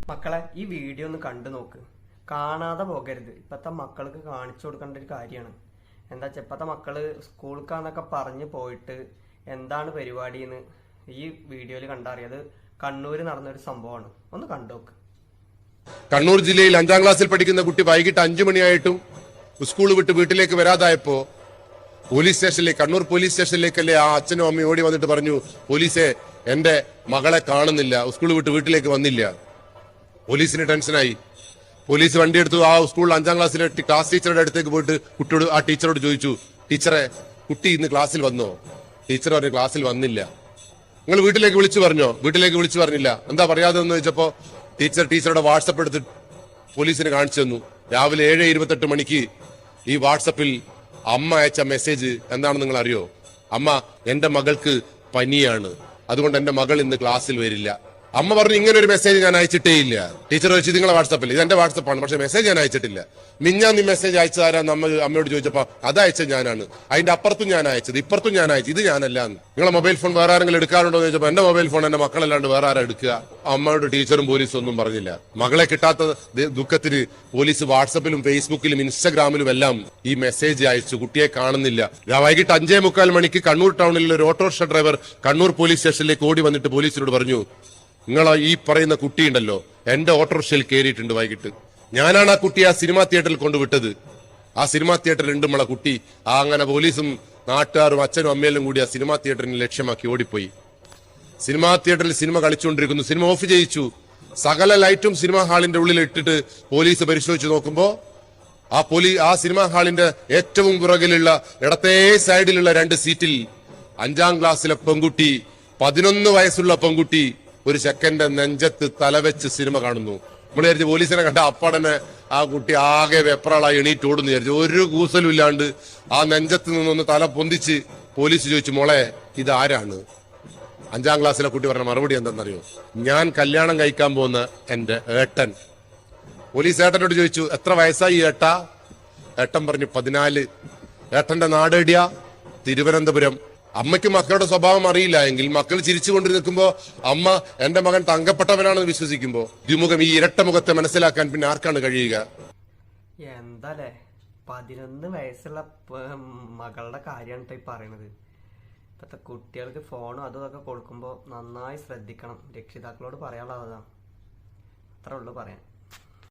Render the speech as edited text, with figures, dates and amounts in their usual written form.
മക്കളെ ഈ വീഡിയോ ഒന്ന് കണ്ടു നോക്ക്. കാണാതെ പോകരുത്. ഇപ്പത്തെ മക്കൾക്ക് കാണിച്ചു കൊടുക്കേണ്ട ഒരു കാര്യമാണ്. എന്താ വെച്ചാൽ ഇപ്പത്തെ മക്കള് സ്കൂൾക്കാന്നൊക്കെ പറഞ്ഞു പോയിട്ട് എന്താണ് പരിപാടി എന്ന് ഈ വീഡിയോയിൽ കണ്ടറിയത്. കണ്ണൂര് നടന്നൊരു സംഭവമാണ്. ഒന്ന് കണ്ടോക്ക്. കണ്ണൂർ ജില്ലയിൽ 5ാം ക്ലാസ്സിൽ പഠിക്കുന്ന കുട്ടി വൈകിട്ട് 5 മണിയായിട്ടും സ്കൂൾ വിട്ട് വീട്ടിലേക്ക് വരാതായപ്പോ കണ്ണൂർ പോലീസ് സ്റ്റേഷനിലേക്കല്ലേ ആ അച്ഛനും അമ്മയും ഓടി വന്നിട്ട് പറഞ്ഞു, പോലീസെ എന്റെ മകളെ കാണുന്നില്ല, സ്കൂൾ വിട്ട് വീട്ടിലേക്ക് വന്നില്ല. പോലീസിന് ടെൻഷനായി. പോലീസ് വണ്ടിയെടുത്തു. ആ സ്കൂൾ 5ാം ക്ലാസ്സിലെ ക്ലാസ് ടീച്ചറുടെ അടുത്തേക്ക് പോയിട്ട് കുട്ടിയോട് ആ ടീച്ചറോട് ചോദിച്ചു, ടീച്ചറെ കുട്ടി ഇന്ന് ക്ലാസ്സിൽ വന്നോ? ടീച്ചർ പറഞ്ഞു ക്ലാസ്സിൽ വന്നില്ല. നിങ്ങൾ വീട്ടിലേക്ക് വിളിച്ചു പറഞ്ഞോ? വീട്ടിലേക്ക് വിളിച്ചു പറഞ്ഞില്ല. എന്താ പറയാതെ എന്ന് ചോദിച്ചപ്പോ ടീച്ചറുടെ വാട്സപ്പ് എടുത്ത് പോലീസിന് കാണിച്ചു തന്നു. രാവിലെ 7:28 മണിക്ക് ഈ വാട്സപ്പിൽ അമ്മ അയച്ച മെസ്സേജ് എന്താണെന്ന് നിങ്ങൾ അറിയോ? അമ്മ, എന്റെ മകൾക്ക് പനിയാണ്, അതുകൊണ്ട് എന്റെ മകൾ ഇന്ന് ക്ലാസ്സിൽ വരില്ല. അമ്മ പറഞ്ഞു ഇങ്ങനെ ഒരു മെസ്സേജ് ഞാൻ അയച്ചിട്ടേ ഇല്ല. ടീച്ചർ വെച്ച് നിങ്ങളെ വാട്സപ്പിൽ, ഇത് എന്റെ വാട്സപ്പാണ്, പക്ഷെ മെസ്സേജ് ഞാൻ അയച്ചിട്ടില്ല. മിഞ്ഞാന്ന് ഈ മെസ്സേജ് അയച്ചതാരാന്ന് അമ്മയോട് ചോദിച്ചപ്പോ അത് അയച്ചത് ഞാനാണ്, അതിന്റെ അപ്പുറത്തും ഞാൻ അയച്ചത്, ഇപ്പുറത്തും ഞാൻ അയച്ചത്, ഇത് ഞാനല്ല. നിങ്ങളെ മൊബൈൽ ഫോൺ വേറെ ആരെങ്കിലും എടുക്കാറുണ്ടോ എന്ന് ചോദിച്ചപ്പോ എന്റെ മൊബൈൽ ഫോൺ എന്റെ മക്കളല്ലാണ്ട് വേറെ ആരാ എടുക്കുക? അമ്മയോട് ടീച്ചറും പോലീസും ഒന്നും പറഞ്ഞില്ല. മകളെ കിട്ടാത്ത ദുഃഖത്തിന് പോലീസ് വാട്സപ്പിലും ഫേസ്ബുക്കിലും ഇൻസ്റ്റഗ്രാമിലും എല്ലാം ഈ മെസ്സേജ് അയച്ചു. കുട്ടിയെ കാണുന്നില്ല. വൈകിട്ട് 5:45 മണിക്ക് കണ്ണൂർ ടൗണിൽ ഒരു ഓട്ടോറിക്ഷ ഡ്രൈവർ കണ്ണൂർ പോലീസ് സ്റ്റേഷനിലേക്ക് ഓടി വന്നിട്ട് പോലീസിനോട് പറഞ്ഞു, നിങ്ങളെ ഈ പറയുന്ന കുട്ടിയുണ്ടല്ലോ എന്റെ ഓട്ടോറിക്ഷയിൽ കയറിയിട്ടുണ്ട് വൈകിട്ട്. ഞാനാണ് ആ കുട്ടിയെ ആ സിനിമാ തിയേറ്ററിൽ കൊണ്ടുവിട്ടത്. ആ സിനിമാ തിയേറ്ററിൽ ഉണ്ട് നമ്മളെ കുട്ടി. അങ്ങനെ പോലീസും നാട്ടുകാരും അച്ഛനും അമ്മയെല്ലാം കൂടി ആ സിനിമാ തിയേറ്ററിനെ ലക്ഷ്യമാക്കി ഓടിപ്പോയി. സിനിമാ തിയേറ്ററിൽ സിനിമ കളിച്ചുകൊണ്ടിരിക്കുന്നു. സിനിമ ഓഫ് ചെയ്യിച്ചു. സകല ലൈറ്റും സിനിമാ ഹാളിന്റെ ഉള്ളിൽ ഇട്ടിട്ട് പോലീസ് പരിശോധിച്ചു നോക്കുമ്പോ ആ സിനിമാ ഹാളിന്റെ ഏറ്റവും പുറകിലുള്ള ഇടത്തേ സൈഡിലുള്ള 2 സീറ്റിൽ 5ാം ക്ലാസ്സിലെ പെൺകുട്ടി, 11 വയസ്സുള്ള പെൺകുട്ടി ഒരു ചെക്കന്റെ നെഞ്ചത്ത് തലവെച്ച് സിനിമ കാണുന്നു. നമ്മൾ വിചാരിച്ചു പോലീസിനെ കണ്ട അപ്പാടനെ ആ കുട്ടി ആകെ വെപ്രാളായി എണീറ്റ് ഓടുന്നു വിചാരിച്ചു. ഒരു കൂസലും ഇല്ലാണ്ട് ആ നെഞ്ചത്ത് നിന്നൊന്ന് തല പൊന്തിച്ച് പോലീസ് ചോദിച്ചു, മോളെ ഇത് ആരാണ്? 5ാം ക്ലാസ്സിലെ കുട്ടി പറഞ്ഞ മറുപടി എന്താണെന്നറിയോ? ഞാൻ കല്യാണം കഴിക്കാൻ പോകുന്ന എന്റെ ഏട്ടൻ. പോലീസ് ഏട്ടനോട് ചോദിച്ചു, എത്ര വയസ്സായി ഏട്ടാ? ഏട്ടൻ പറഞ്ഞു 14. ഏട്ടന്റെ നാട് എവിടെയാ? തിരുവനന്തപുരം. അമ്മയ്ക്ക് മക്കളുടെ സ്വഭാവം അറിയില്ല എങ്കിൽ മക്കൾ ചിരിച്ചുകൊണ്ട് നിൽക്കുമ്പോ അമ്മ എന്റെ മകൻ തങ്കപ്പെട്ടവനാണെന്ന് വിശ്വസിക്കുമ്പോ ദ്വിമുഖം, ഈ ഇരട്ട മുഖത്തെ മനസ്സിലാക്കാൻ പിന്നെ ആർക്കാണ് കഴിയുക? എന്താലേ 11 വയസ്സുള്ള മകളുടെ കാര്യമാണ് ഈ പറയണത്. ഇപ്പത്തെ കുട്ടികൾക്ക് ഫോണും അതും ഇതൊക്കെ കൊടുക്കുമ്പോ നന്നായി ശ്രദ്ധിക്കണം. രക്ഷിതാക്കളോട് പറയാനുള്ളതാണ്. അത്രേ ഉള്ളൂ പറയാൻ.